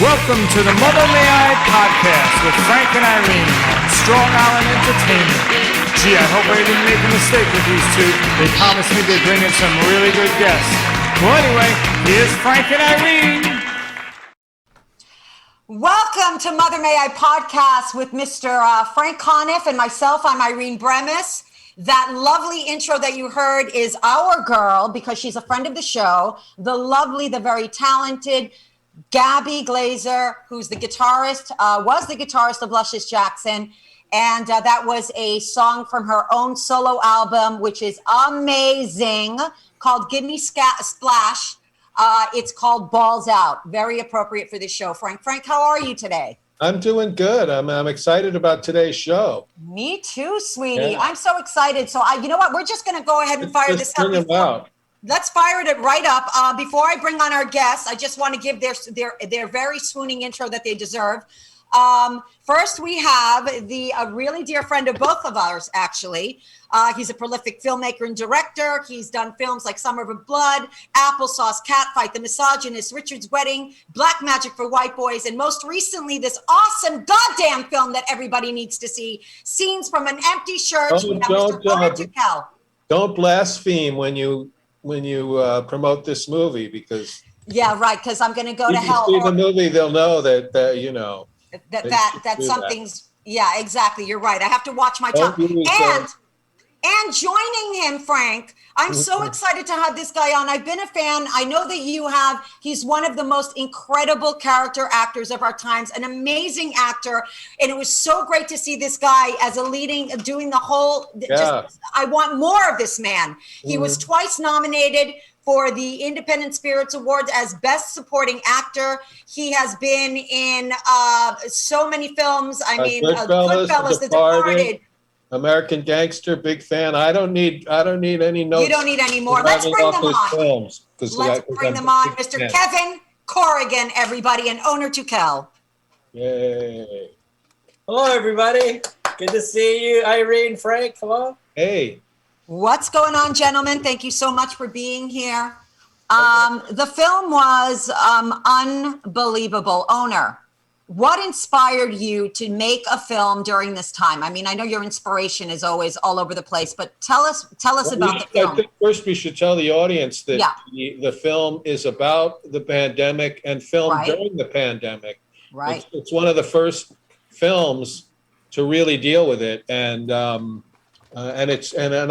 Welcome to the Mother May I podcast with Frank and Irene on Strong Island Entertainment. Gee, I hope I didn't make a mistake with these two. They promised me they'd bring in some really good guests. Well, anyway, here's Frank and Irene. Welcome to Mother May I podcast with Mr. Frank Conniff and myself. I'm Irene Bremis. That lovely intro that you heard is our girl, because she's a friend of the show, the lovely, the very talented Gabby Glazer, who's the guitarist, was the guitarist of Luscious Jackson. And that was a song from her own solo album, which is amazing, called Give Me Splash. It's called Balls Out. Very appropriate for this show. Frank, how are you today? I'm doing good. I'm excited about today's show. Me too, sweetie. Yeah. I'm so excited. So you know what? We're just going to go ahead and fire this up. Let's fire it right up. Before I bring on our guests, I just want to give their very swooning intro that they deserve. First, we have a really dear friend of both of ours, actually. He's a prolific filmmaker and director. He's done films like Summer of Blood, Applesauce, Catfight, The Misogynist, Richard's Wedding, Black Magic for White Boys, and most recently, this awesome goddamn film that everybody needs to see, Scenes from an Empty Church. Don't blaspheme when you promote this movie, because because I'm going to go to hell. See the movie, they'll know that you know that something's exactly. You're right. I have to watch my tongue. And joining him, Frank, I'm so excited to have this guy on. I've been a fan. I know that you have. He's one of the most incredible character actors of our times, an amazing actor. And it was so great to see this guy as doing the whole, I want more of this man. He was twice nominated for the Independent Spirits Awards as Best Supporting Actor. He has been in so many films. Goodfellas, The Departed. American Gangster, big fan. I don't need any notes. You don't need any more. Let's bring them on. Let's bring them on. Mr. Kevin Corrigan, everybody, and owner to Kel. Yay. Hello, everybody. Good to see you. Irene, Frank, hello. Hey. What's going on, gentlemen? Thank you so much for being here. The film was unbelievable. Owner, what inspired you to make a film during this time? I mean, I know your inspiration is always all over the place, but tell us about the film. I think first we should tell the audience that the film is about the pandemic and filmed during the pandemic. Right. It's one of the first films to really deal with it, and I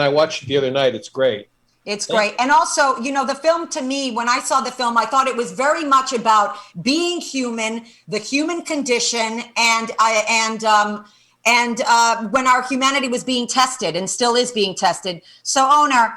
watched it the other night. It's great. It's great. And also, the film, to me, when I saw the film, I thought it was very much about being human, the human condition, and when our humanity was being tested and still is being tested. So, owner,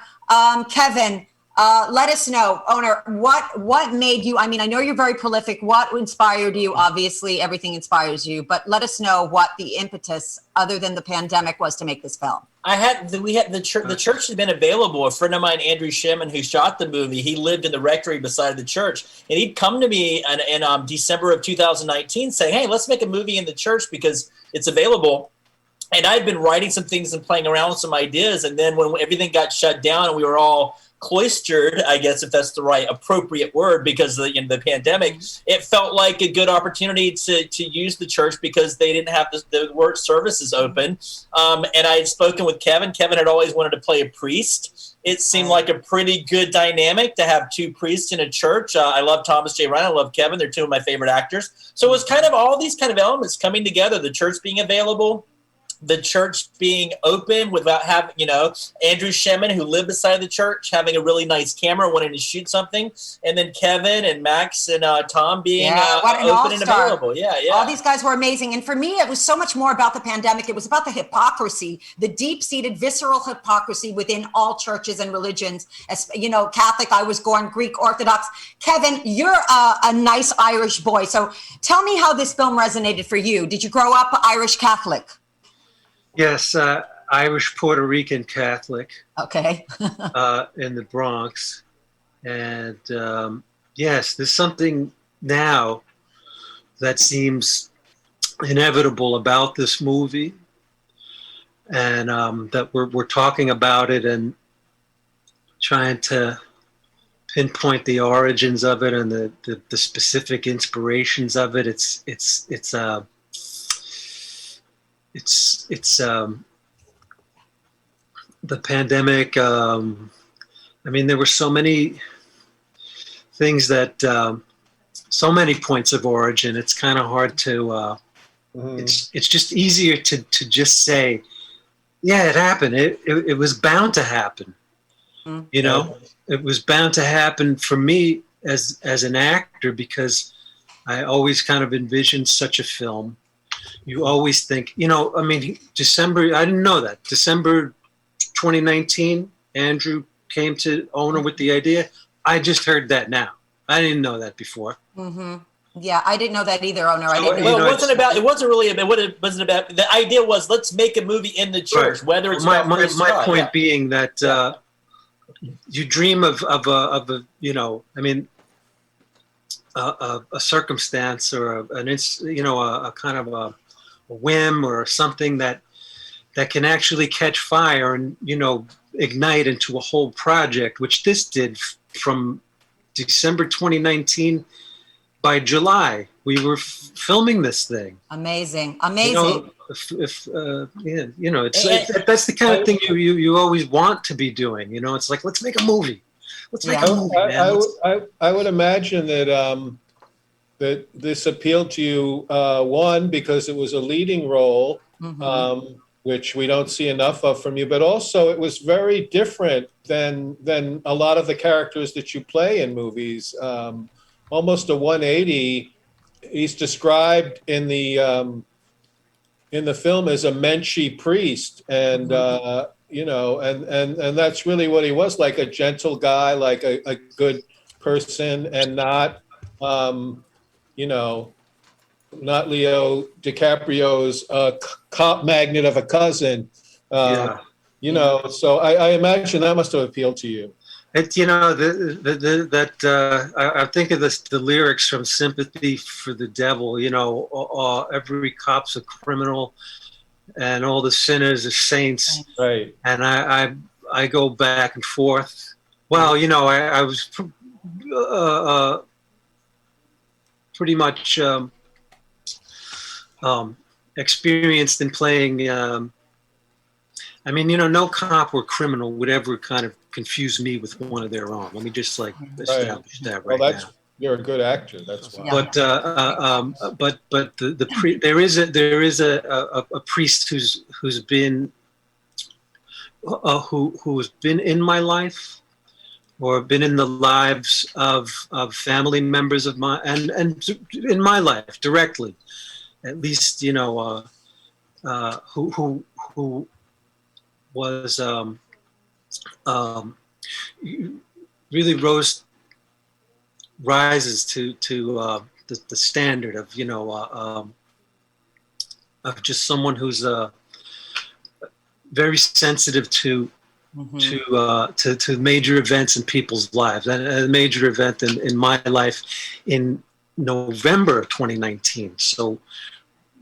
Kevin, let us know, owner, what made you, I mean, I know you're very prolific. What inspired you? Obviously, everything inspires you, but let us know what the impetus, other than the pandemic, was to make this film. The church has been available. A friend of mine, Andrew Shemin, who shot the movie, he lived in the rectory beside the church, and he'd come to me in December of 2019 saying, hey, let's make a movie in the church because it's available. And I'd been writing some things and playing around with some ideas, and then when everything got shut down and we were all cloistered, I guess, if that's the right appropriate word, because of the pandemic, it felt like a good opportunity to use the church because they didn't have the word services open. And I had spoken with Kevin. Kevin had always wanted to play a priest. It seemed like a pretty good dynamic to have two priests in a church. I love Thomas J. Ryan. I love Kevin. They're two of my favorite actors. So it was kind of all these kind of elements coming together, the church being available, the church being open without having, Andrew Shemin, who lived beside the church, having a really nice camera, wanting to shoot something. And then Kevin and Max and Tom being open and available. Yeah. All these guys were amazing. And for me, it was so much more about the pandemic. It was about the hypocrisy, the deep-seated visceral hypocrisy within all churches and religions. As Catholic, I was born Greek Orthodox. Kevin, you're a nice Irish boy. So tell me how this film resonated for you. Did you grow up Irish Catholic? Yes, Irish Puerto Rican Catholic. Okay. In the Bronx. And yes, there's something now that seems inevitable about this movie. And that we're talking about it and trying to pinpoint the origins of it and the specific inspirations of it. It's the pandemic. I mean, there were so many things that, so many points of origin. It's kind of hard to. It's just easier to just say, yeah, it happened. It was bound to happen. You know, it was bound to happen for me as an actor, because I always kind of envisioned such a film. You always think, you know, I mean, December, I didn't know that. December 2019, Andrew came to Owner with the idea. I just heard that now. I didn't know that before. Mm-hmm. Yeah, I didn't know that either, Owner. I didn't know. Well, it wasn't really about what it wasn't about. The idea was, let's make a movie in the church, Right. whether it's my point yeah. being that you dream of a you know, I mean, a circumstance or a kind of a whim or something that can actually catch fire and, you know, ignite into a whole project, which this did from December 2019. By July, we were filming this thing. Amazing. You know, yeah, you know, that's the kind of thing you always want to be doing. You know, it's like, let's make a movie. Let's make a movie, man. I would imagine that that this appealed to you, one, because it was a leading role, which we don't see enough of from you, but also it was very different than a lot of the characters that you play in movies. Almost a 180. He's described in the film as a Menschy priest, and you know, and that's really what he was, like a gentle guy, like a good person, and not you know, not Leo DiCaprio's cop magnet of a cousin. You know, so I imagine that must have appealed to you. It, you know, I think of the lyrics from Sympathy for the Devil. You know, every cop's a criminal, and all the sinners are saints. Right. And I go back and forth. Well, you know, I was pretty much experienced in playing. I mean, you know, no cop or criminal would ever kind of confuse me with one of their own. Let me just like establish that right now. You're a good actor. That's why. Yeah. But there is a priest who's been who's been in my life, or been in the lives of family members of mine, and in my life directly, at least, you know, who was really rises to the standard of, you know, of just someone who's very sensitive to major events in people's lives. And a major event in my life in November of 2019. So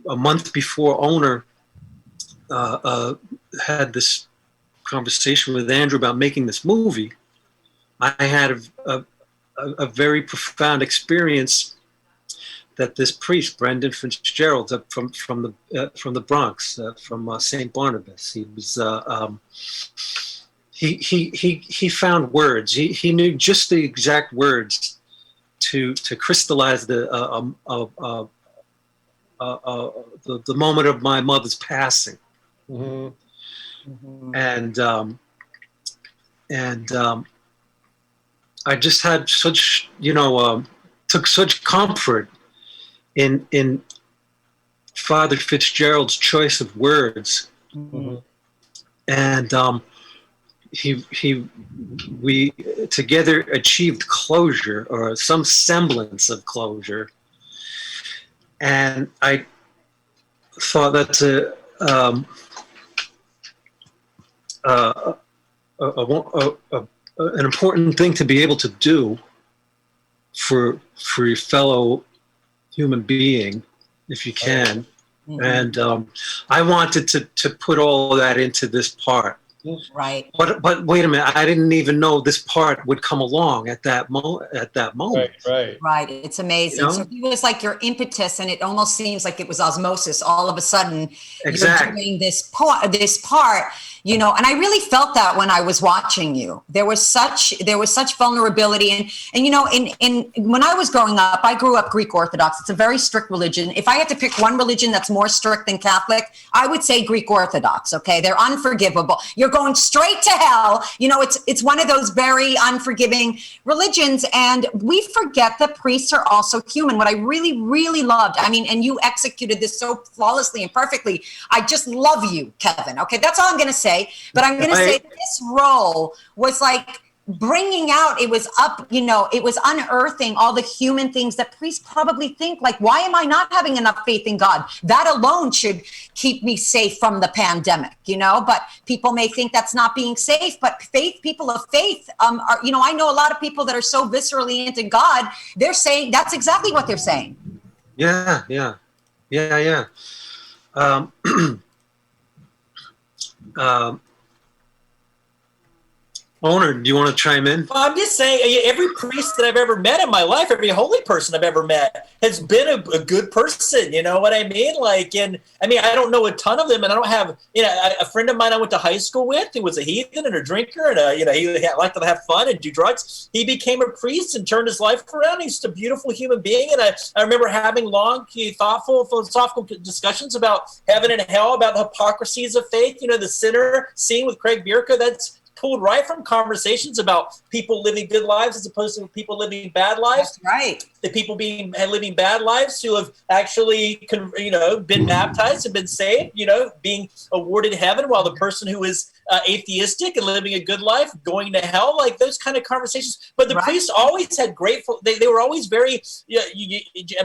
a month before Owner had this conversation with Andrew about making this movie, I had a very profound experience that this priest, Brendan Fitzgerald, from the Bronx, from St. Barnabas, he was he found words. He knew just the exact words to crystallize the moment of my mother's passing. And I just had such, you know, took such comfort in Father Fitzgerald's choice of words. And we together achieved closure, or some semblance of closure. And I thought that's an important thing to be able to do for your fellow human being, if you can. And I wanted to put all of that into this part. Right. But wait a minute, I didn't even know this part would come along at that moment. Right. It's amazing. You know? So he was like your impetus, and it almost seems like it was osmosis. All of a sudden, Exactly. you're doing this part, and I really felt that when I was watching you. There was such vulnerability, and in when I was growing up, I grew up Greek Orthodox. It's a very strict religion. If I had to pick one religion that's more strict than Catholic, I would say Greek Orthodox. Okay, they're unforgivable. You're going straight to hell. It's one of those very unforgiving religions, and we forget that priests are also human. What I really, really loved, and you executed this so flawlessly and perfectly. I just love you, Kevin. Okay, that's all I'm going to say. But I'm going to say this role was like bringing out, it was unearthing all the human things that priests probably think, like, why am I not having enough faith in God? That alone should keep me safe from the pandemic, but people may think that's not being safe, but people of faith, are, I know a lot of people that are so viscerally into God, they're saying that's exactly what they're saying. Yeah. Owner, do you want to chime in? Well, I'm just saying, every priest that I've ever met in my life, every holy person I've ever met has been a good person. You know what I mean? I don't know a ton of them, and I don't have, a friend of mine I went to high school with who was a heathen and a drinker, and he liked to have fun and do drugs. He became a priest and turned his life around. He's just a beautiful human being, and I remember having long, thoughtful, philosophical discussions about heaven and hell, about the hypocrisies of faith. The sinner scene with Craig Bierko, that's pulled right from conversations about people living good lives as opposed to people living bad lives. That's right. The people living bad lives who have actually, been baptized and been saved, being awarded heaven, while the person who is atheistic and living a good life going to hell, like those kind of conversations. But the priests always had grateful. They were always very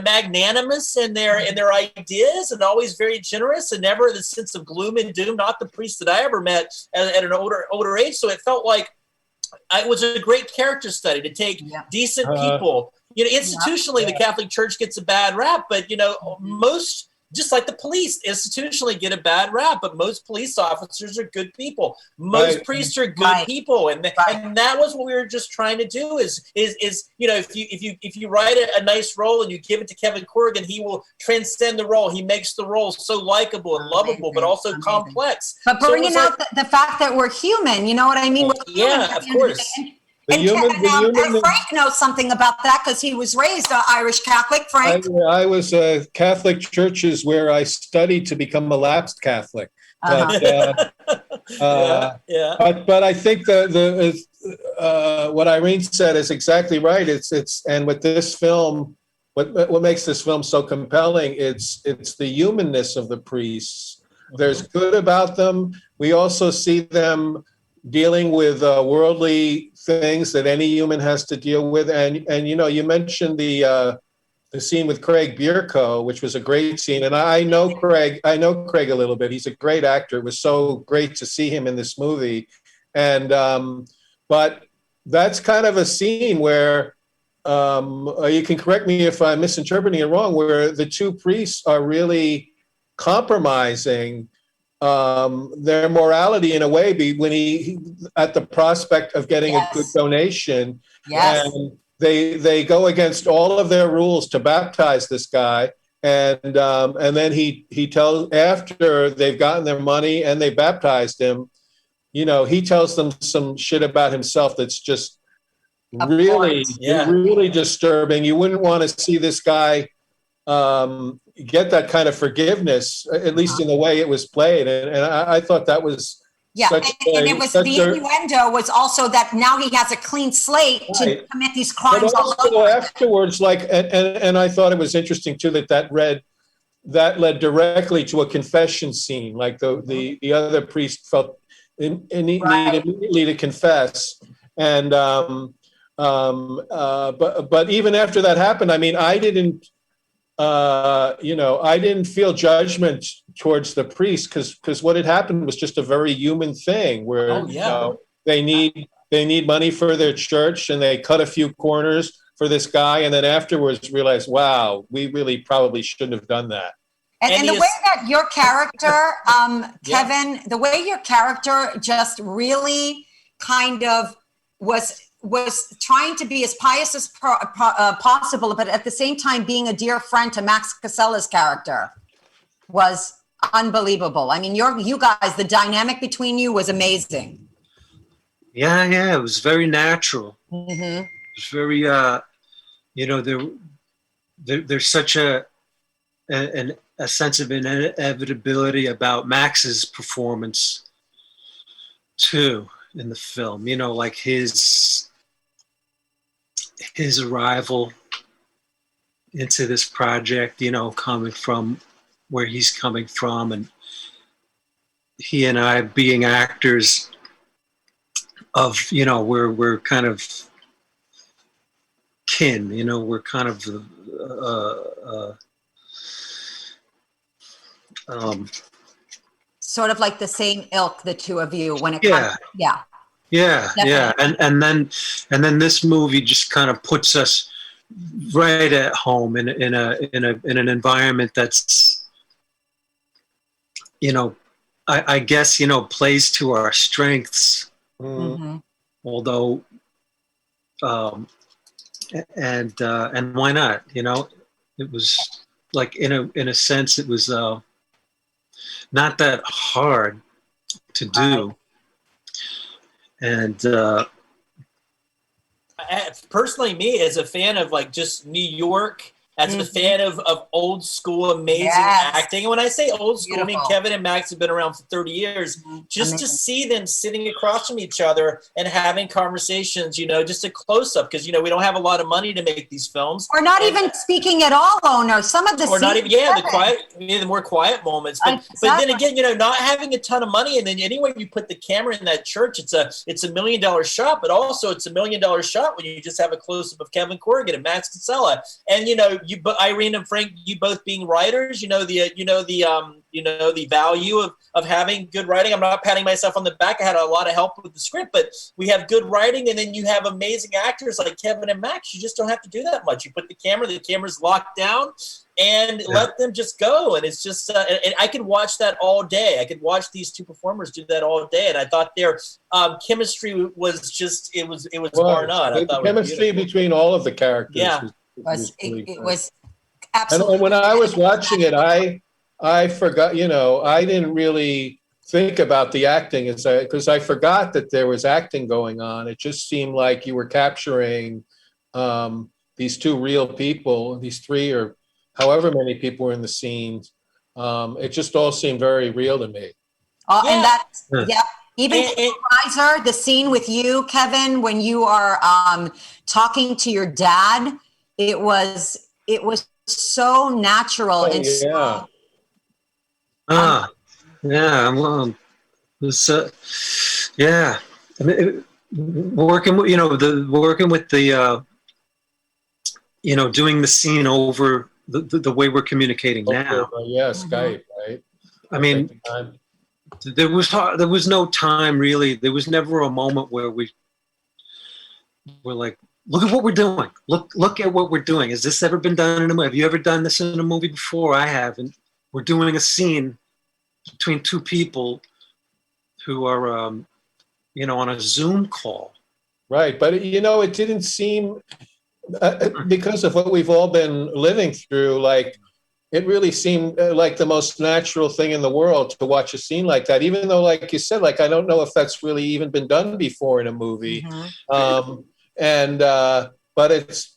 magnanimous in their ideas, and always very generous, and never the sense of gloom and doom. Not the priests that I ever met at an older age. So it felt like it was a great character study to take decent people. Institutionally, the Catholic Church gets a bad rap, but most, just like the police, institutionally get a bad rap, but most police officers are good people. Most priests are good people, and that was what we were just trying to do. Is if you write a nice role and you give it to Kevin Corrigan, he will transcend the role. He makes the role so likable and lovable, but also complex. But bringing out the fact that we're human, you know what I mean? Of course. And Frank knows something about that because he was raised Irish Catholic. Frank, I was Catholic churches where I studied to become a lapsed Catholic. But I think what Irene said is exactly right. And with this film, what makes this film so compelling? It's the humanness of the priests. There's good about them. We also see them dealing with worldly things that any human has to deal with. And you mentioned the scene with Craig Bierko, which was a great scene. And I know Craig a little bit. He's a great actor. It was so great to see him in this movie. And but that's kind of a scene where you can correct me if I'm misinterpreting it wrong, where the two priests are really compromising their morality in a way when he at the prospect of getting a good donation, and they go against all of their rules to baptize this guy, and then he tells, after they've gotten their money and they baptized him, he tells them some shit about himself that's just really disturbing. You wouldn't want to see this guy get that kind of forgiveness, at least in the way it was played. And I thought that was and it was the innuendo was also that now he has a clean slate to commit these crimes. But also afterwards, and I thought it was interesting too that led directly to a confession scene. Like the other priest felt needed immediately to confess, and but even after that happened, I didn't feel judgment towards the priest because what had happened was just a very human thing where they need money for their church and they cut a few corners for this guy, and then afterwards realize, wow, we really probably shouldn't have done that. And the way that your character, Kevin, the way your character just really kind of was trying to be as pious as possible, but at the same time being a dear friend to Max Casella's character was unbelievable. I mean, you guys, the dynamic between you was amazing. Yeah, it was very natural. Mm-hmm. It was very, there's such a sense of inevitability about Max's performance too in the film. You know, like his arrival into this project, you know, coming from where he's coming from, and he and I being actors of, you know, we're kind of kin, you know, we're kind of sort of like the same ilk, the two of you, when it yeah. comes, yeah. Yeah, Definitely. yeah, and then this movie just kind of puts us right at home in an environment that's, you know, I guess, you know, plays to our strengths. Mm-hmm. Although, and why not? You know, it was like in a sense it was not that hard to do. Right. And personally, me as a fan of like just New York, as a fan of old school amazing acting, and when I say old school, I mean Kevin and Max have been around for 30 years. Just to see them sitting across from each other and having conversations, you know, just a close up, because you know we don't have a lot of money to make these films. Or not even speaking at all, owner. Some of the or not even the more quiet moments. But then again, you know, not having a ton of money, and then anyway you put the camera in that church, it's a $1 million shot, but also it's $1 million shot when you just have a close up of Kevin Corrigan and Max Casella, and you know. Irene and Frank, you both being writers, you know the value of having good writing. I'm not patting myself on the back. I had a lot of help with the script, but we have good writing, and then you have amazing actors like Kevin and Max. You just don't have to do that much. You put the camera's locked down, and let them just go. And it's just, and I could watch that all day. I could watch these two performers do that all day, and I thought their chemistry was just, it was bar none. I thought the chemistry between all of the characters. Yeah. It was absolutely. And when I was watching it, I forgot, you know, I didn't really think about the acting because I forgot that there was acting going on. It just seemed like you were capturing these two real people, these three or however many people were in the scenes. It just all seemed very real to me. And that's, even Riser, the scene with you, Kevin, when you are talking to your dad, it was so natural and so. Well, it was I mean, working with the you know, doing the scene over the way we're communicating now. Skype, right? I mean, there was no time really. There was never a moment where we were like, look at what we're doing. Look at what we're doing. Has this ever been done in a movie? Have you ever done this in a movie before? I have. And we're doing a scene between two people who are, you know, on a Zoom call. Right. But, you know, it didn't seem, because of what we've all been living through, like, it really seemed like the most natural thing in the world to watch a scene like that, even though, like you said, like, I don't know if that's really even been done before in a movie. But it's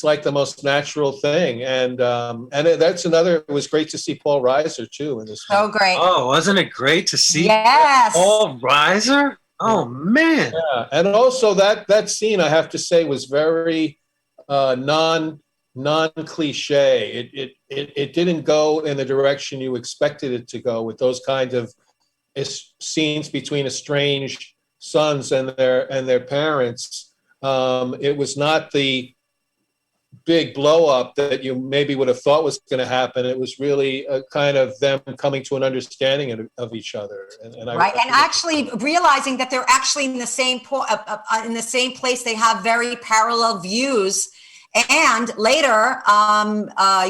like the most natural thing, and that's another. It was great to see Paul Reiser too in this. So great! Oh, wasn't it great to see Paul Reiser? Oh man! Yeah, and also that scene, I have to say, was very non-cliche. It didn't go in the direction you expected it to go, with those kinds of scenes between estranged sons and their parents. It was not the big blow up that you maybe would have thought was going to happen. It was really a kind of them coming to an understanding of each other, and actually realizing that they're actually in the same place. They have very parallel views, And later,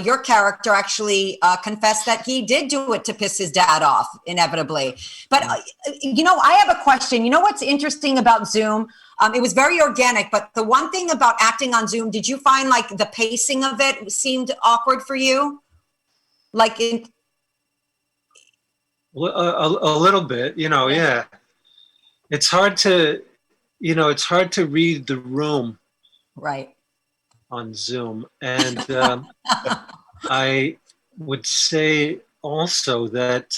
your character actually confessed that he did do it to piss his dad off, inevitably. But, I have a question. You know what's interesting about Zoom? It was very organic, but the one thing about acting on Zoom, did you find like the pacing of it seemed awkward for you? Like in... A little bit, yeah. It's hard to read the room. Right. On Zoom. And I would say also that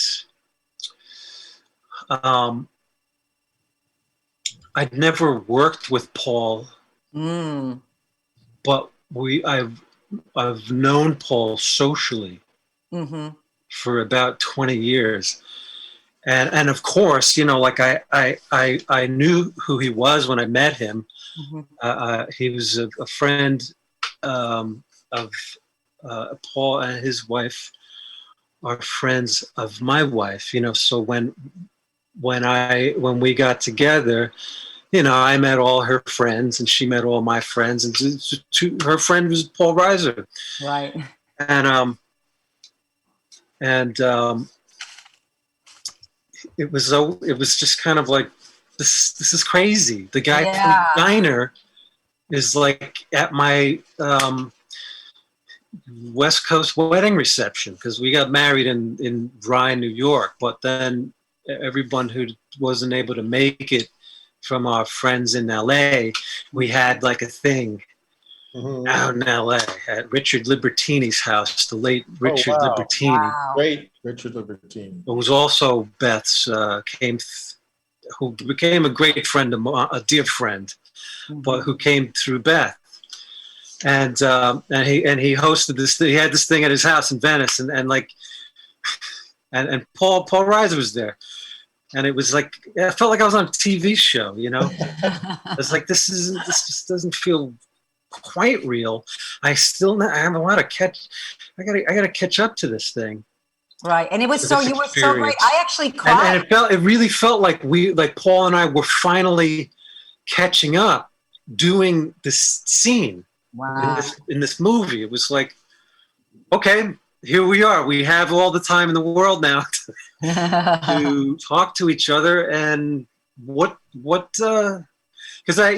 I'd never worked with Paul, but I've known Paul socially for about 20 years. And of course, like I knew who he was when I met him. He was a friend of Paul, and his wife are friends of my wife. So when we got together, I met all her friends, and she met all my friends, and her friend was Paul Reiser. Right. And it was just kind of like, this is crazy. The guy from Diner is like at my West Coast wedding reception, because we got married in Rye, New York. But then everyone who wasn't able to make it from our friends in LA, we had like a thing out in LA at Richard Libertini's house, the late Richard Libertini. Wow. Great Richard Libertini. It was also Beth's, who became a great friend, a dear friend, but who came through Beth. And he hosted this. He had this thing at his house in Venice, and Paul Reiser was there, and it was like, I felt like I was on a TV show. It's like this just doesn't feel quite real. I have a lot of I gotta catch up to this thing. Right, and you were so great. I actually cried. And it really felt like Paul and I were finally catching up, doing this scene. Wow. In this movie. It was like, okay, here we are. We have all the time in the world now to talk to each other. And because I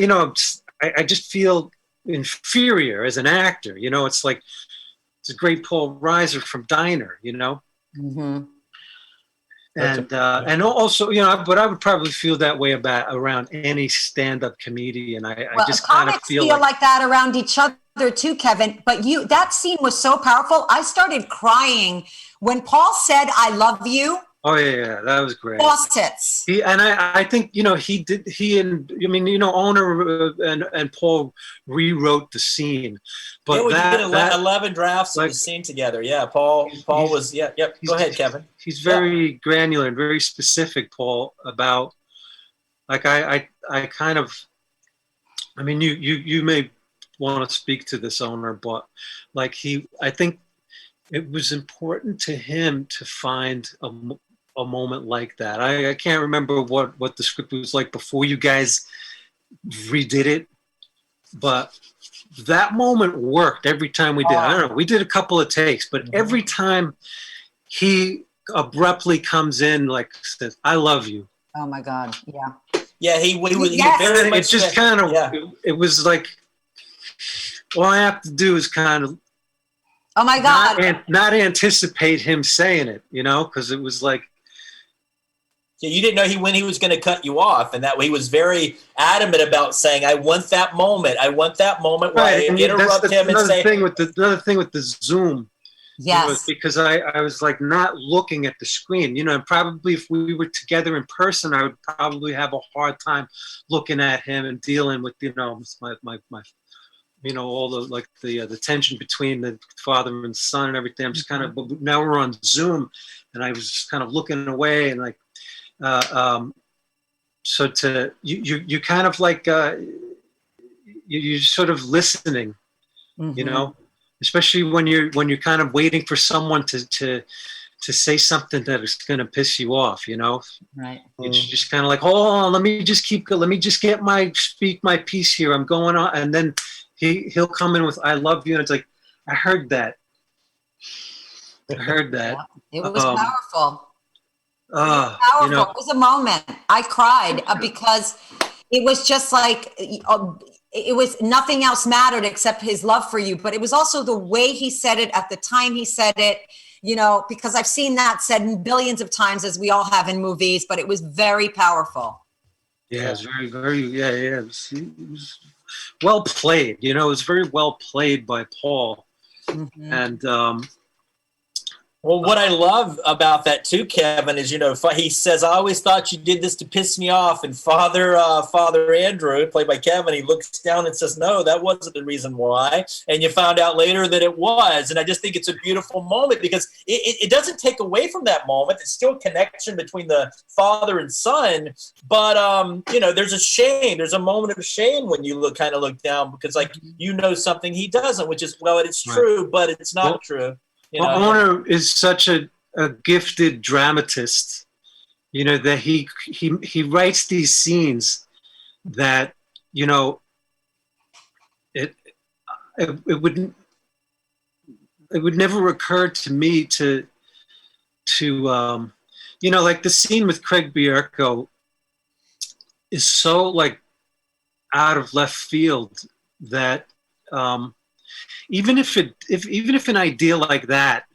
just feel inferior as an actor. It's like, it's a great Paul Reiser from Diner, And also, but I would probably feel that way around any stand-up comedian. I just kind of feel like that around each other too, Kevin. But that scene was so powerful. I started crying when Paul said, "I love you." Oh yeah, that was great. Faucets. I think Owner and Paul rewrote the scene, but we did 11 drafts of the scene together. Yeah, Paul was. Yeah, yep. Go ahead, Kevin. He's very granular and very specific, Paul, about I kind of. I mean, you may want to speak to this, Owner, but I think it was important to him to find a moment like that. I can't remember what the script was like before you guys redid it, but that moment worked every time we did. I don't know, we did a couple of takes, but every time he abruptly comes in, says, "I love you." Oh my God. Yeah. Yeah, he was very much. It just kind of, it was like, all I have to do is kind of, oh my God, not anticipate him saying it, because it was like, yeah, you didn't know when he was going to cut you off, and that he was very adamant about saying, "I want that moment. I want that moment where I interrupt him and say." Another thing with the Zoom, yes, because I was not looking at the screen, and probably if we were together in person, I would probably have a hard time looking at him and dealing with my all the tension between the father and son and everything. I'm just kind of, but now we're on Zoom, and I was just kind of looking away and so you kind of you're sort of listening, especially when you're kind of waiting for someone to say something that is going to piss you off, Right. It's just kind of like, hold on, let me just speak my piece here. I'm going on, and then he'll come in with "I love you," and it's like, I heard that. I heard that. It was powerful. You know, It was a moment. I cried because it was just like it was nothing else mattered except his love for you. But it was also the way he said it at the time he said it. You know, because I've seen that said billions of times, as we all have in movies. But it was very powerful. Yeah, it was very, very. Yeah. It was well played. You know, it was very well played by Paul, and. Well, what I love about that too, Kevin, is, you know, he says, "I always thought you did this to piss me off." And Father Andrew, played by Kevin, he looks down and says, "No, that wasn't the reason why." And you found out later that it was. And I just think it's a beautiful moment because it doesn't take away from that moment. It's still a connection between the father and son. But, you know, there's a shame. There's a moment of shame when you look down because, like, you know something he doesn't, which is, well, it's true, but it's not true. You know? Owner is such a gifted dramatist, you know, that he writes these scenes that, you know, it would never occur to me to you know, like the scene with Craig Bierko is so like out of left field that even if an idea like that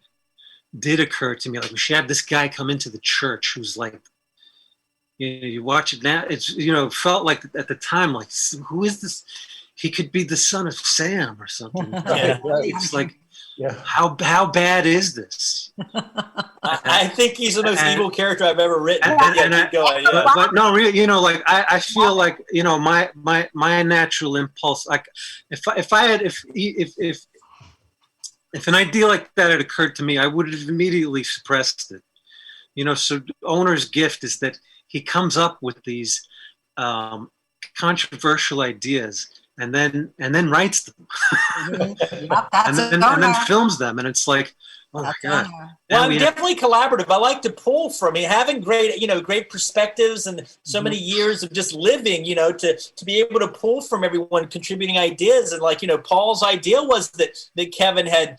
did occur to me, like we should have this guy come into the church who's like, you know, you watch it now, it's, you know, felt like at the time, like, who is this? He could be the son of Sam or something. Yeah. It's like, how bad is this? I think he's the most evil character I've ever written. But no, really, you know, like I feel like, you know, my natural impulse, like if an idea like that had occurred to me, I would have immediately suppressed it. You know, so Owner's gift is that he comes up with these controversial ideas and then writes them, and then films them, and it's like, oh my God. Well, I'm definitely collaborative. I like to pull from it, having great perspectives and so many years of just living, you know, to be able to pull from everyone contributing ideas. And like, you know, Paul's idea was that Kevin had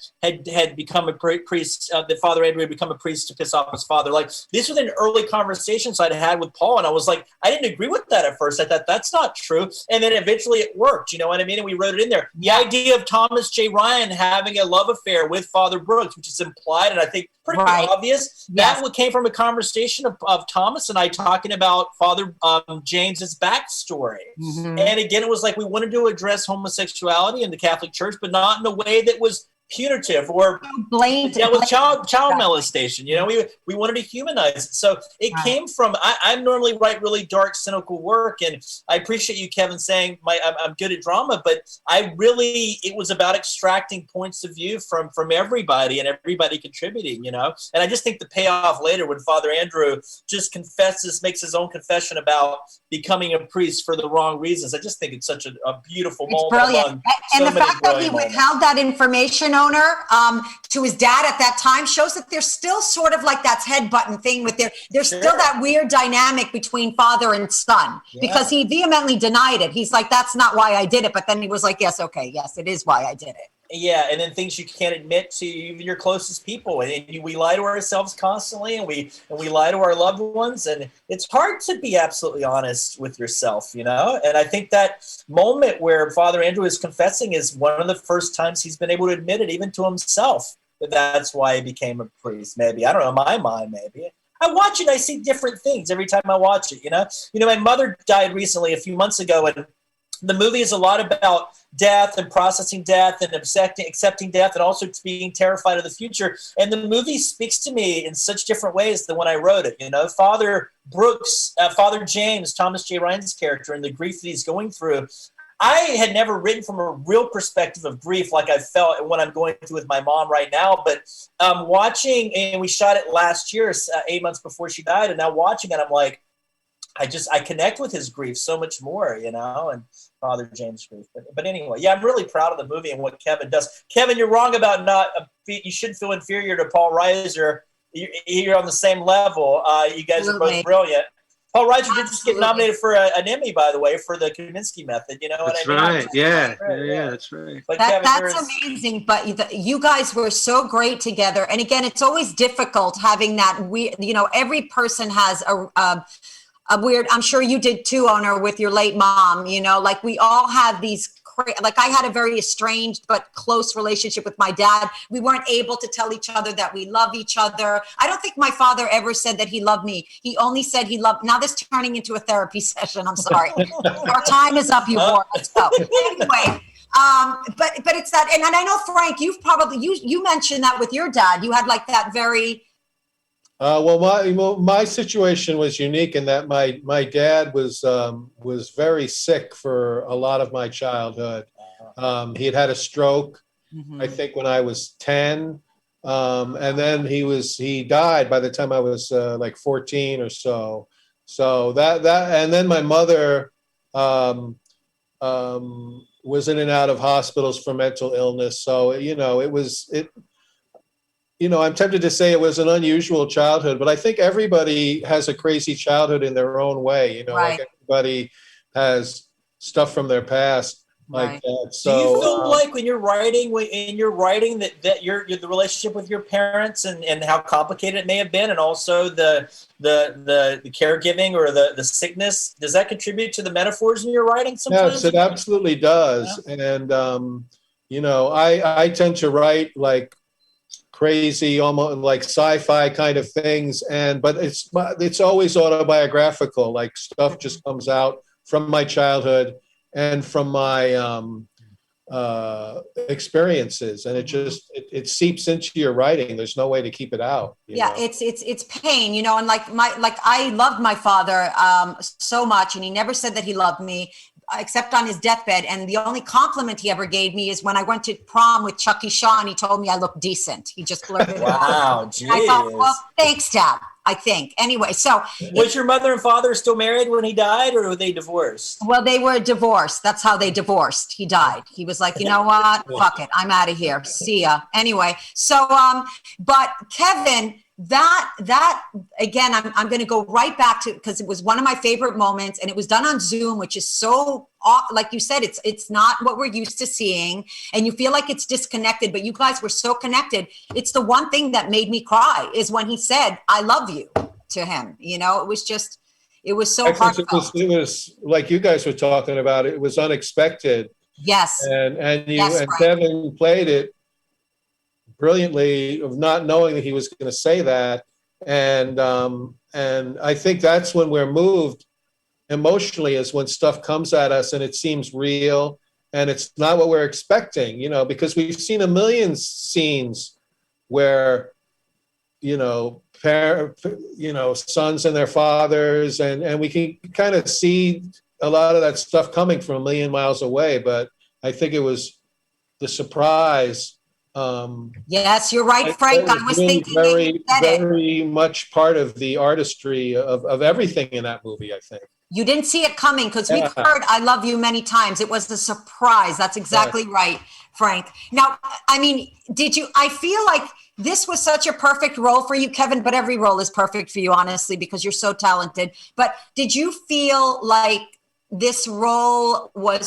become a priest, that Father Andrew had become a priest to piss off his father. Like, these were the early conversations I'd had with Paul, and I was like, I didn't agree with that at first. I thought that's not true, and then eventually it worked. You know what I mean? And we wrote it in there. The idea of Thomas J. Ryan having a love affair with Father Brooks, which is implied, and I think pretty obvious. That came from a conversation of Thomas and I talking about Father James's backstory. And again, it was like we wanted to address homosexuality in the Catholic Church, but not in a way that was punitive or with child molestation. You know, we wanted to humanize it. So it came from, I normally write really dark, cynical work, and I appreciate you, Kevin, saying I'm good at drama, but it was about extracting points of view from everybody and everybody contributing, you know? And I just think the payoff later when Father Andrew just makes his own confession about becoming a priest for the wrong reasons. I just think it's such a beautiful moment. Brilliant. And the fact that he withheld that information, Owner, to his dad at that time shows that there's still sort of like that head button thing with there's still that weird dynamic between father and son, because he vehemently denied it. He's like, that's not why I did it. But then he was like, yes, it is why I did it. Yeah, and then things you can't admit to even your closest people, and we lie to ourselves constantly, and we lie to our loved ones, and it's hard to be absolutely honest with yourself, you know. And I think that moment where Father Andrew is confessing is one of the first times he's been able to admit it, even to himself, that's why he became a priest. Maybe, I don't know, in my mind, maybe. I watch it, I see different things every time I watch it, you know. My mother died recently, a few months ago, and the movie is a lot about death and processing death and accepting death, and also being terrified of the future. And the movie speaks to me in such different ways than when I wrote it. You know, Father Brooks, Father James, Thomas J. Ryan's character, and the grief that he's going through. I had never written from a real perspective of grief like I felt and what I'm going through with my mom right now. But watching, and we shot it last year, 8 months before she died, and now watching it, I'm like, I connect with his grief so much more, you know, and Father James' grief. But anyway, yeah, I'm really proud of the movie and what Kevin does. Kevin, you're wrong about you shouldn't feel inferior to Paul Reiser. You're on the same level. You guys are both brilliant. Paul Reiser did just get nominated for an Emmy, by the way, for the Kominsky method. You know what That's I mean? right. Yeah. Right, Yeah. That's right. But Kevin, That's amazing. But you guys were so great together. And again, it's always difficult having that weird, every person has a weird, I'm sure you did too, Owner, with your late mom, like we all have these, like I had a very estranged but close relationship with my dad. We weren't able to tell each other that we love each other. I don't think my father ever said that he loved me. He only said he loved, now this is turning into a therapy session. I'm sorry. Our time is up, you whore. Let's go. Anyway. But it's that, and I know, Frank, you've probably, you mentioned that with your dad, you had like that very, my situation was unique in that my dad was very sick for a lot of my childhood. He had a stroke, I think, when I was 10, and then he died by the time I was like 14 or so. So that and then my mother was in and out of hospitals for mental illness. So I'm tempted to say it was an unusual childhood, but I think everybody has a crazy childhood in their own way. Right. Like everybody has stuff from their past like that. So, do you feel like when you're writing, that you're the relationship with your parents and how complicated it may have been, and also the caregiving or the sickness, does that contribute to the metaphors in your writing sometimes? Yes, it absolutely does. Yeah. And I tend to write like crazy, almost like sci-fi kind of things, but it's always autobiographical. Like stuff just comes out from my childhood and from my experiences, and it seeps into your writing. There's no way to keep it out. It's pain, and like I loved my father so much, and he never said that he loved me except on his deathbed. And the only compliment he ever gave me is when I went to prom with Chucky Shaw and he told me I looked decent. He just blurted it out. Wow, geez. I thought, well, thanks, Dad, I think. Anyway, so. Was your mother and father still married when he died, or were they divorced? Well, they were divorced. That's how they divorced. He died. He was like, you know what? Fuck it. I'm out of here. See ya. Anyway, so, but Kevin, that again, I'm going to go right back to, because it was one of my favorite moments, and it was done on Zoom, which is so, like you said, it's not what we're used to seeing, and you feel like it's disconnected, but you guys were so connected. It's the one thing that made me cry is when he said, "I love you" to him. It was just, it was so heartfelt. It was like you guys were talking about. It was unexpected. Yes. And yes, Kevin played it brilliantly, of not knowing that he was going to say that, and I think that's when we're moved emotionally, is when stuff comes at us and it seems real and it's not what we're expecting, because we've seen a million scenes where sons and their fathers, and we can kind of see a lot of that stuff coming from a million miles away, but I think it was the surprise. Yes, you're right, Frank. I was really thinking very much part of the artistry of everything in that movie, I think. You didn't see it coming, because we've heard "I love you" many times. It was a surprise. That's exactly right, Frank. Now, I mean, I feel like this was such a perfect role for you, Kevin, but every role is perfect for you, honestly, because you're so talented. But did you feel like this role was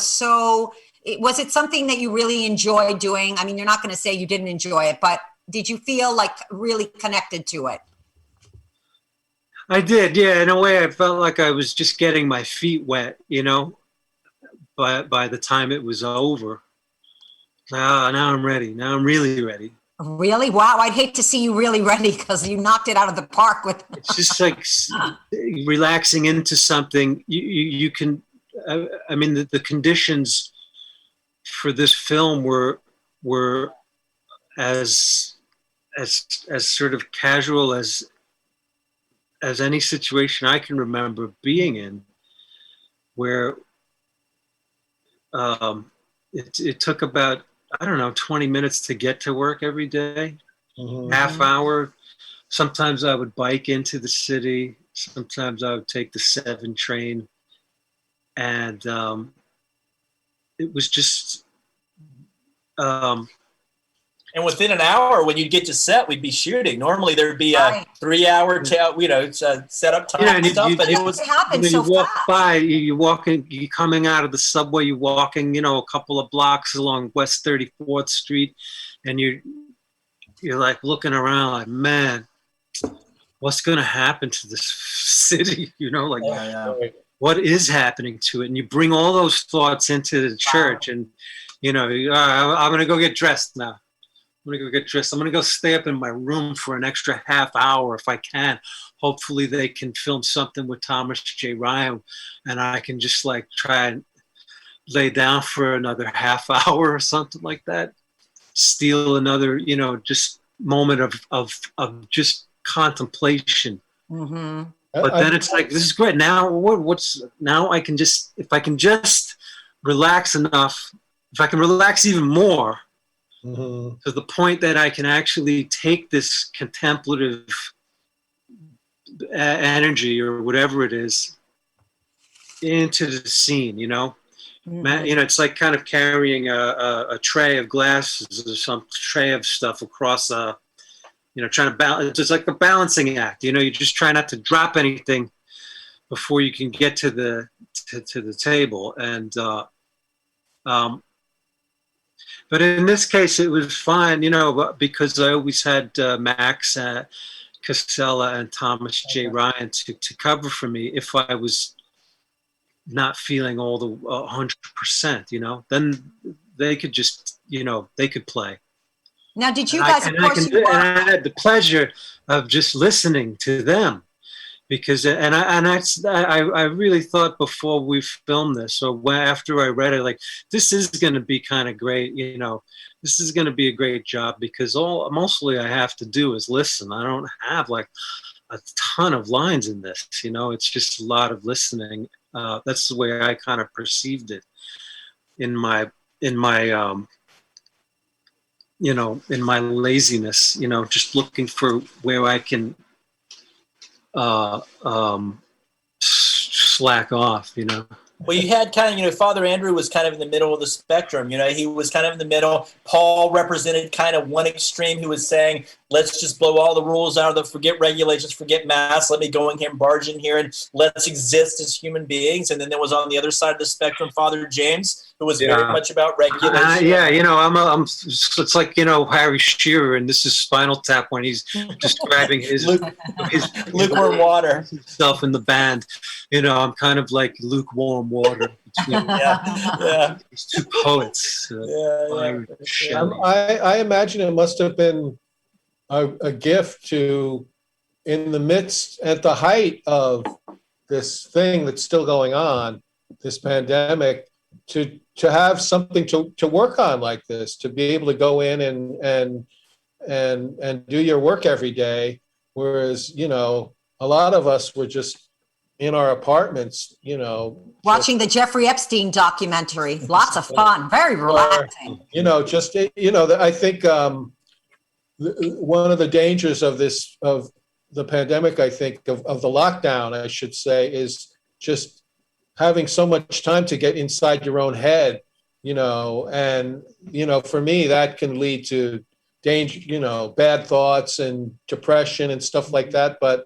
it something that you really enjoyed doing? I mean, you're not going to say you didn't enjoy it, but did you feel like really connected to it? I did, yeah. In a way, I felt like I was just getting my feet wet, by the time it was over. Now I'm ready. Now I'm really ready. Really? Wow. I'd hate to see you really ready, because you knocked it out of the park with. It's just like relaxing into something. You can, I mean, the conditions for this film were as sort of casual as any situation I can remember being in, where it took about, I don't know, 20 minutes to get to work every day, half hour. Sometimes I would bike into the city. Sometimes I would take the 7 train. And it was just, And within an hour, when you'd get to set, we'd be shooting. Normally, there'd be a Right. 3-hour, setup time Yeah, and stuff, but it you- was. It happened you so walk fast. by, you're walking, you're coming out of the subway, you're walking, a couple of blocks along West 34th Street, and you're like looking around like, man, what's going to happen to this city? What is happening to it? And you bring all those thoughts into the church, and I'm going to go get dressed now. I'm going to go get dressed. I'm going to go stay up in my room for an extra half hour if I can. Hopefully they can film something with Thomas J. Ryan, and I can just like try and lay down for another half hour or something like that. Steal another, just moment of just contemplation. Mm-hmm. But then it's like, this is great. Now now I can just, if I can just relax enough, if I can relax even more, Mhm. to the point that I can actually take this contemplative energy or whatever it is into the scene, it's like kind of carrying a tray of glasses or some tray of stuff across trying to balance. It's like a balancing act, you just try not to drop anything before you can get to the table. And but in this case, it was fine, because I always had Max Casella and Thomas J. Ryan to cover for me if I was not feeling all the 100%, then they could just, they could play. Now, did you And guys, and I had the pleasure of just listening to them. Because I really thought before we filmed this, or after I read it, like, this is going to be kind of great, this is going to be a great job, because mostly I have to do is listen. I don't have like a ton of lines in this, it's just a lot of listening. That's the way I kind of perceived it in my in my laziness, just looking for where I can slack off. Well, you had kind of, Father Andrew was kind of in the middle of the spectrum. He was kind of in the middle. Paul represented kind of one extreme, who was saying, let's just blow all the rules out of the, forget regulations, forget mass. Let me go in here and barge in here and let's exist as human beings. And then there was on the other side of the spectrum, Father James, who was very much about regulation. It's like, Harry Shearer, and this is Spinal Tap when he's describing his lukewarm water himself in the band. I'm kind of like lukewarm water between these two poets. I imagine it must have been a gift to, in the midst, at the height of this thing that's still going on, this pandemic, to have something to work on like this, to be able to go in and do your work every day, whereas a lot of us were just in our apartments, watching the Jeffrey Epstein documentary. Lots of fun, very relaxing. I think one of the dangers of the pandemic, I think, of the lockdown, I should say, is just having so much time to get inside your own head, and, for me, that can lead to danger, bad thoughts and depression and stuff like that. But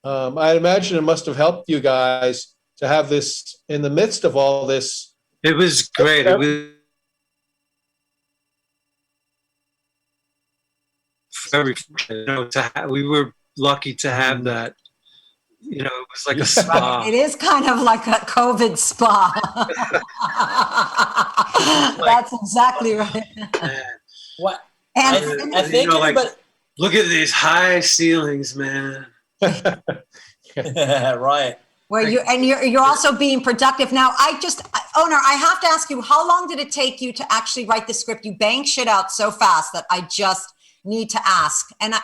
I imagine it must have helped you guys to have this in the midst of all this. It was great. It was very, we were lucky to have that. It was like a spa. It is kind of like a COVID spa. That's exactly right. What? And I think everybody. Look at these high ceilings, man. Right. Where you're also being productive. Now, Owner, I have to ask you, how long did it take you to actually write the script? You bang shit out so fast that I just need to ask. And I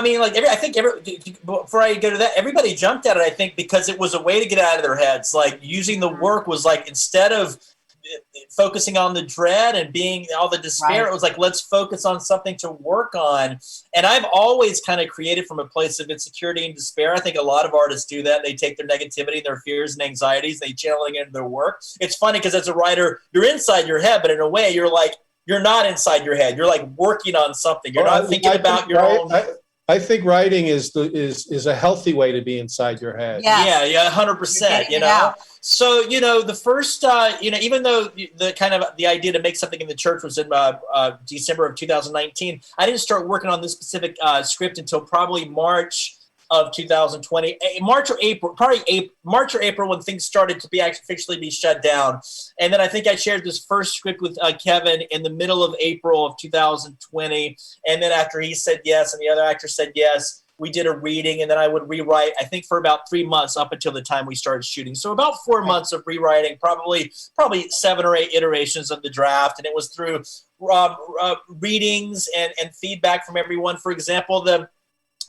mean, like, I think before I go to that, everybody jumped at it, I think, because it was a way to get out of their heads. Like, using the work was like, instead of focusing on the dread and being all the despair, It was like, let's focus on something to work on. And I've always kind of created from a place of insecurity and despair. I think a lot of artists do that. They take their negativity, their fears and anxieties, they channel it into their work. It's funny because as a writer, you're inside your head, but in a way you're you're not inside your head. You're like working on something. You're not thinking about your own. I think writing is a healthy way to be inside your head. Yes. Yeah, 100%. You know, out. so the first, even though the idea to make something in the church was in December of 2019, I didn't start working on this specific script until probably March of 2020, March or April, March or April, when things started to be officially be shut down. And then I think I shared this first script with Kevin in the middle of April of 2020. And then after he said yes and the other actor said yes, we did a reading, and then I would rewrite, I think, for about 3 months up until the time we started shooting. So about 4 months of rewriting, probably 7 or 8 iterations of the draft. And it was through readings and feedback from everyone. For example,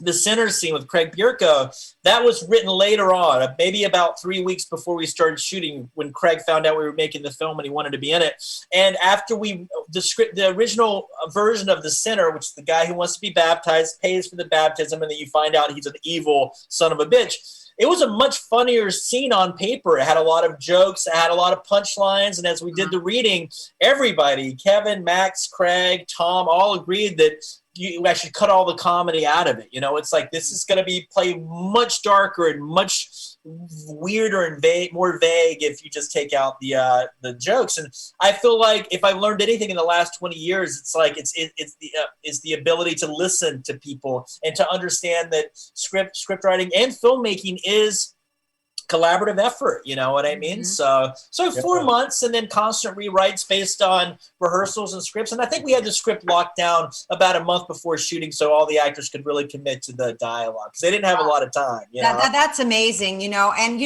the center scene with Craig Bierko, that was written later on, maybe about 3 weeks before we started shooting, when Craig found out we were making the film and he wanted to be in it. And after the original version of the center, which is the guy who wants to be baptized, pays for the baptism, and then you find out he's an evil son of a bitch. It was a much funnier scene on paper. It had a lot of jokes. It had a lot of punchlines. And as we did the reading, everybody, Kevin, Max, Craig, Tom, all agreed that you actually cut all the comedy out of it. It's like, this is going to be played much darker and much weirder and more vague if you just take out the jokes. And I feel like if I've learned anything in the last 20 years, it's like it's the ability to listen to people and to understand that script writing and filmmaking is collaborative effort, you know what I mean? So 4 months and then constant rewrites based on rehearsals and scripts. And I think we had the script locked down about a month before shooting, so all the actors could really commit to the dialogue, because they didn't have a lot of time. That's amazing, and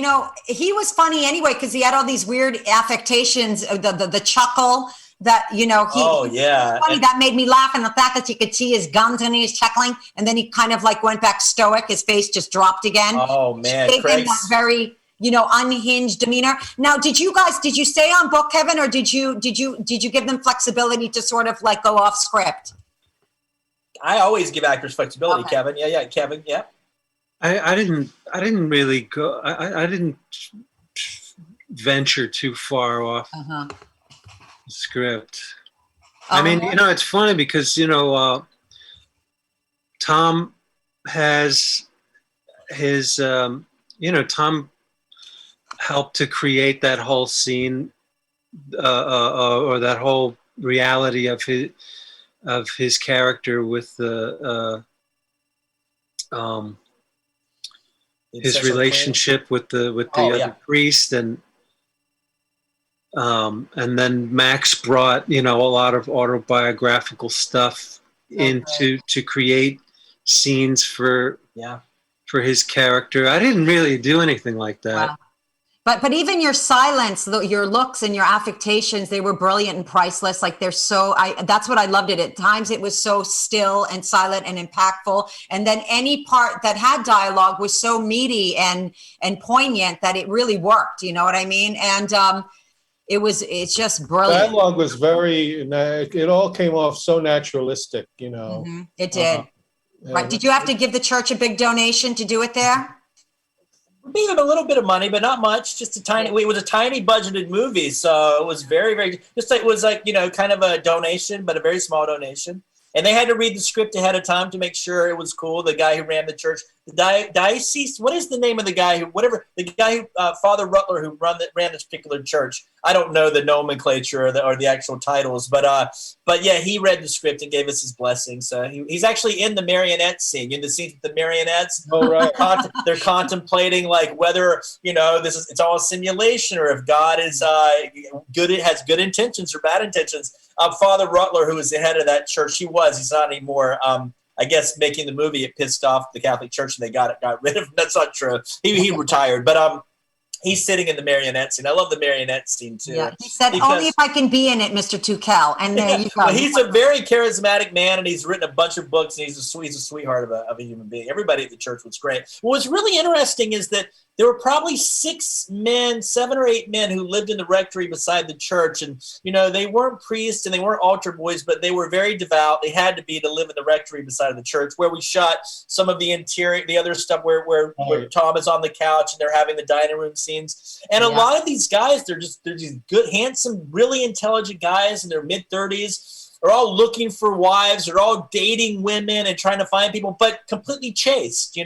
he was funny anyway, because he had all these weird affectations, the chuckle that funny, that made me laugh, and the fact that you could see his gums when he was chuckling, and then he kind of like went back stoic, his face just dropped again. Oh man, Craig's that very unhinged demeanor. Now, did you stay on book, Kevin, or did you give them flexibility to sort of like go off script? I always give actors flexibility. Okay. Kevin, Kevin, yeah. I didn't really go. I didn't venture too far off the script. I mean, it's funny because Tom has his Tom helped to create that whole scene or that whole reality of his character with the his relationship with the other priest, and then Max brought a lot of autobiographical stuff to create scenes for his character. I didn't really do anything like that. Wow. But even your silence, your looks and your affectations, they were brilliant and priceless. Like that's what I loved it. At times it was so still and silent and impactful. And then any part that had dialogue was so meaty and poignant that it really worked. You know what I mean? And it's just brilliant. Dialogue was it all came off so naturalistic, It did. Right. Did you have to give the church a big donation to do it there? We gave them a little bit of money, but not much. Just it was a tiny budgeted movie, so it was very, very. It was like kind of a donation, but a very small donation. And they had to read the script ahead of time to make sure it was cool. The guy who ran the church, the diocese. What is the name of the guy who? Whatever the guy who Father Rutler who ran this particular church. I don't know the nomenclature or the actual titles, but yeah, he read the script and gave us his blessing. So he's actually in the marionette scene. In the scene with the marionettes, they're contemplating like whether it's all a simulation, or if God is good. It has good intentions or bad intentions. Father Rutler, who was the head of that church, he's not anymore. I guess making the movie, it pissed off the Catholic Church, and they got rid of him. That's not true. He retired, but he's sitting in the marionette scene. I love the marionette scene too. Yeah, he said, "Only if I can be in it, Mr. Tukel." And there you go. Well, he's a very charismatic man, and he's written a bunch of books, and he's a sweetheart of a human being. Everybody at the church was great. What's really interesting is that there were probably 7 or 8 men who lived in the rectory beside the church. And, they weren't priests and they weren't altar boys, but they were very devout. They had to be to live in the rectory beside the church, where we shot some of the interior, the other stuff where Tom is on the couch and they're having the dining room scenes. And a lot of these guys, they're just good, handsome, really intelligent guys in their mid-30s. are all looking for wives, are all dating women and trying to find people, but completely chaste,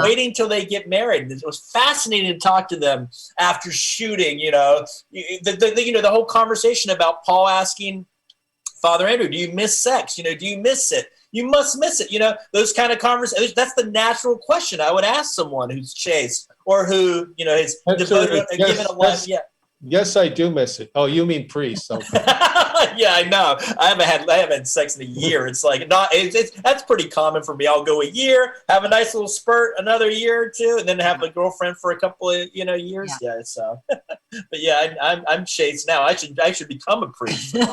waiting till they get married. It was fascinating to talk to them after shooting, the whole conversation about Paul asking Father Andrew, do you miss sex? Do you miss it? You must miss it. Those kind of conversations. That's the natural question I would ask someone who's chaste or who, is devoted, given a life. Yeah. Yes, I do miss it. Oh, you mean priest? Okay. Yeah, I know. I haven't had sex in a year. It's like that's pretty common for me. I'll go a year, have a nice little spurt, another year or two, and then have a girlfriend for a couple of years. Yeah. So, but yeah, I'm chaste now. I should become a priest. We're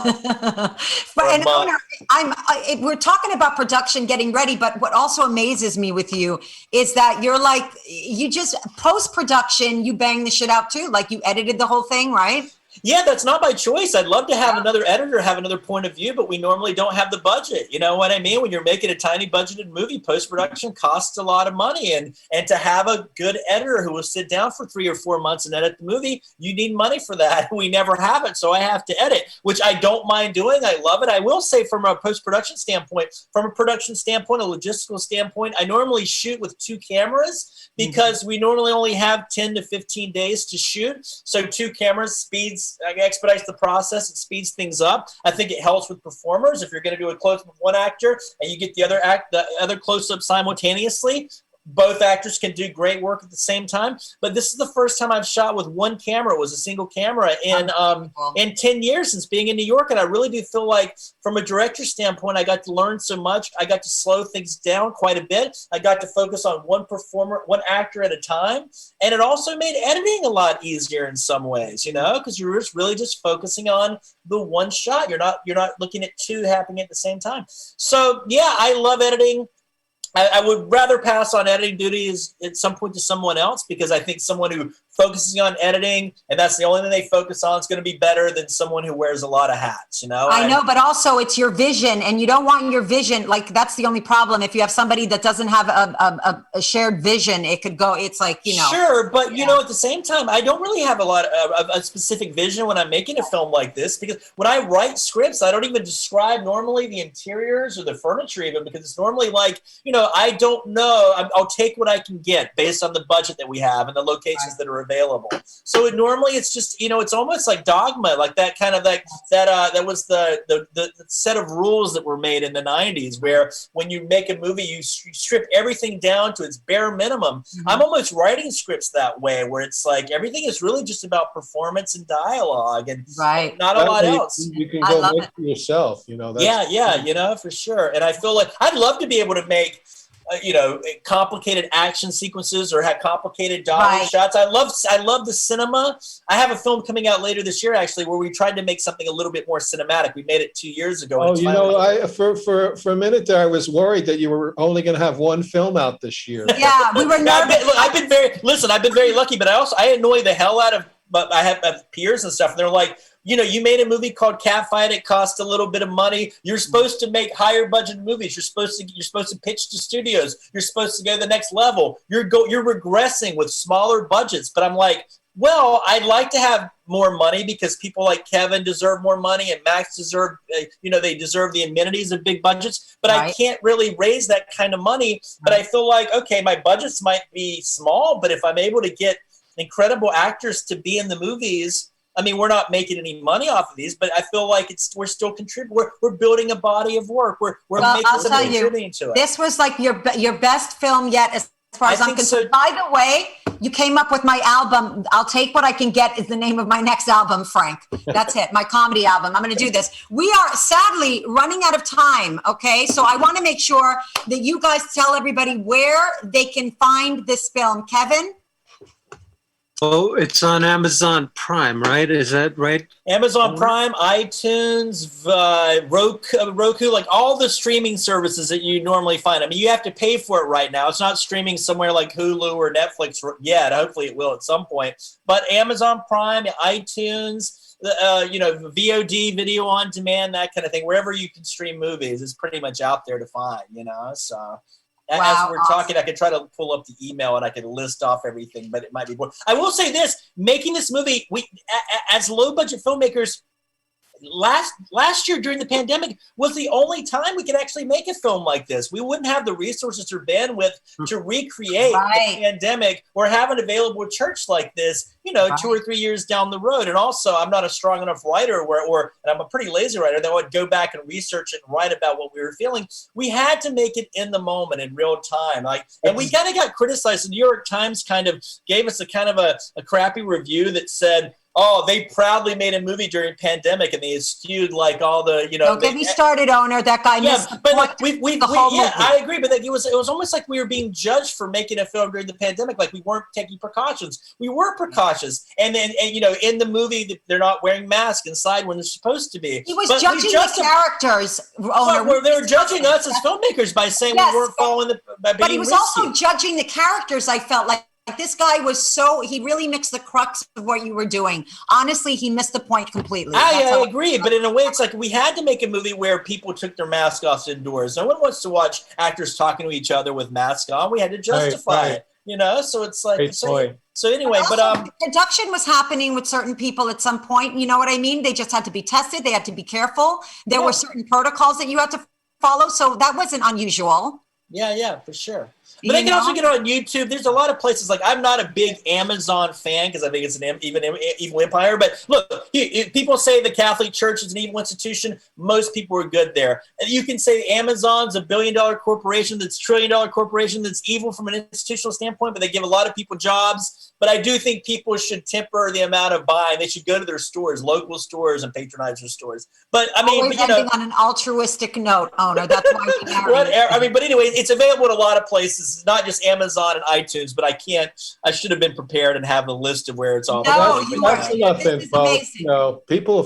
talking about production, getting ready, but what also amazes me with you is that you're like, you just post-production, you bang the shit out too. Like you edited the whole thing, right? Yeah, that's not by choice. I'd love to have another editor, have another point of view, but we normally don't have the budget. You know what I mean? When you're making a tiny budgeted movie, post-production costs a lot of money. And to have a good editor who will sit down for 3 or 4 months and edit the movie, you need money for that. We never have it, so I have to edit, which I don't mind doing. I love it. I will say from a post-production standpoint, a logistical standpoint, I normally shoot with 2 cameras because we normally only have 10 to 15 days to shoot. So 2 cameras expedites the process. It speeds things up. I think it helps with performers. If you're going to do a close-up with one actor and you get the other close-up simultaneously, both actors can do great work at the same time. But this is the first time I've shot with one camera. It was a single camera in 10 years since being in New York. And I really do feel like from a director standpoint, I got to learn so much. I got to slow things down quite a bit. I got to focus on one actor at a time. And it also made editing a lot easier in some ways, because you're really just focusing on the one shot. You're not looking at 2 happening at the same time. So yeah, I love editing. I would rather pass on editing duties at some point to someone else because I think someone who focuses on editing and that's the only thing they focus on is going to be better than someone who wears a lot of hats, I know, but also it's your vision and you don't want your vision. Like that's the only problem. If you have somebody that doesn't have a shared vision, it could go, it's like, Sure, but at the same time, I don't really have a lot of a specific vision when I'm making a film like this because when I write scripts, I don't even describe normally the interiors or the furniture even because it's normally like, I don't know. I'll take what I can get based on the budget that we have and the locations that are available. So it's just, it's almost like dogma, like that kind of like that was the set of rules that were made in the 90s where when you make a movie, you strip everything down to its bare minimum. Mm-hmm. I'm almost writing scripts that way where it's like everything is really just about performance and dialogue and not a lot else. You can go make it yourself, Yeah, for sure. And I feel like I'd love to be able to make complicated action sequences or have complicated dolly shots. I love the cinema. I have a film coming out later this year, actually, where we tried to make something a little bit more cinematic. We made it 2 years ago. Oh, for a minute there, I was worried that you were only going to have one film out this year. Yeah, we were nervous. I've been very lucky, but I annoy the hell out of, but I have peers and stuff. And they're like, you made a movie called Catfight. It cost a little bit of money. You're supposed to make higher budget movies. You're supposed to pitch to studios. You're supposed to go to the next level. You're regressing with smaller budgets. But I'm like, well, I'd like to have more money because people like Kevin deserve more money and Max deserve, they deserve the amenities of big budgets. But I can't really raise that kind of money. But I feel like, okay, my budgets might be small, but if I'm able to get incredible actors to be in the movies. I mean, we're not making any money off of these, but I feel like we're still contributing. We're building a body of work. We're making something contributing to it. This was like your best film yet, as far as I'm concerned. So. By the way, you came up with my album. I'll Take What I Can Get is the name of my next album, Frank. That's it, my comedy album. I'm going to do this. We are sadly running out of time. Okay, so I want to make sure that you guys tell everybody where they can find this film, Kevin. Oh, it's on Amazon Prime, right? Is that right? Amazon Prime, iTunes, Roku, like all the streaming services that you normally find. I mean, you have to pay for it right now. It's not streaming somewhere like Hulu or Netflix yet. Hopefully it will at some point. But Amazon Prime, iTunes, VOD, video on demand, that kind of thing. Wherever you can stream movies is pretty much out there to find, So... As we're talking, I could try to pull up the email and I could list off everything, but it might be boring. I will say this, making this movie, we as low budget filmmakers, last year during the pandemic was the only time we could actually make a film like this. We wouldn't have the resources or bandwidth to recreate the pandemic or have an available church like this, 2 or 3 years down the road. And also, I'm not a strong enough writer and I'm a pretty lazy writer that would go back and research it and write about what we were feeling. We had to make it in the moment, in real time. And we kind of got criticized. The New York Times kind of gave us a kind of a crappy review that said, oh, they proudly made a movie during pandemic, and they eschewed all the, Don't get me started, owner. That guy missed the point. I agree, but it was almost like we were being judged for making a film during the pandemic, like we weren't taking precautions. We were precautious, and then in the movie they're not wearing masks inside when they're supposed to be. He was judging the characters. Owner, they were judging us as filmmakers by saying we weren't following but he was also judging the characters. I felt like this guy he really mixed the crux of what you were doing. Honestly, he missed the point completely. I agree, but in a way, it's like we had to make a movie where people took their masks off indoors. No one wants to watch actors talking to each other with masks on. We had to justify it, so it's like, so anyway, but production was happening with certain people at some point. You know what I mean? They just had to be tested. They had to be careful. There were certain protocols that you had to follow. So that wasn't unusual. Yeah, for sure. But they can also get on YouTube. There's a lot of places. I'm not a big Amazon fan because I think it's an evil empire. But look, people say the Catholic Church is an evil institution. Most people are good there. And you can say Amazon's a $1 billion corporation, that's $1 trillion corporation, that's evil from an institutional standpoint, but they give a lot of people jobs. But I do think people should temper the amount of buying. They should go to their stores, local stores, and patronize their stores. But I mean, ending on an altruistic note, owner. That's why but anyway, it's available in a lot of places. It's not just Amazon and iTunes, but I should have been prepared and have a list of where it's all. That's enough info. People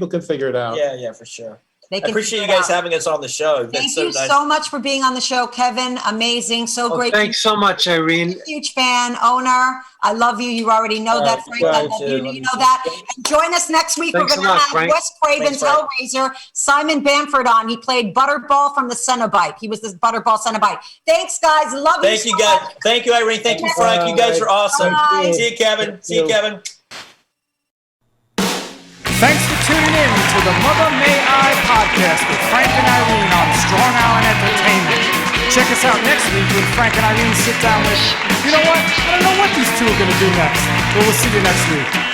can figure it out. Yeah, for sure. I appreciate you guys having us on the show. Thank you so much for being on the show, Kevin. Amazing. So great. Thanks so much, Irene. Huge fan, owner. I love you. You already know that, Frank. I love you. You know that. And join us next week. Thanks We're going to have Wes Craven's Hellraiser, Simon Bamford on. He played Butterball from the Cenobite. He was this Butterball Cenobite. Thanks, guys. Love you. Thank you, guys. Thank you, Irene. Thank you, Frank. You guys are awesome. See you, Kevin. See you, Kevin. Thanks for tuning in to the Mother May I podcast with Frank and Irene on Strong Island Entertainment. Check us out next week when Frank and Irene sit down with, you know what? I don't know what these two are going to do next, but we'll see you next week.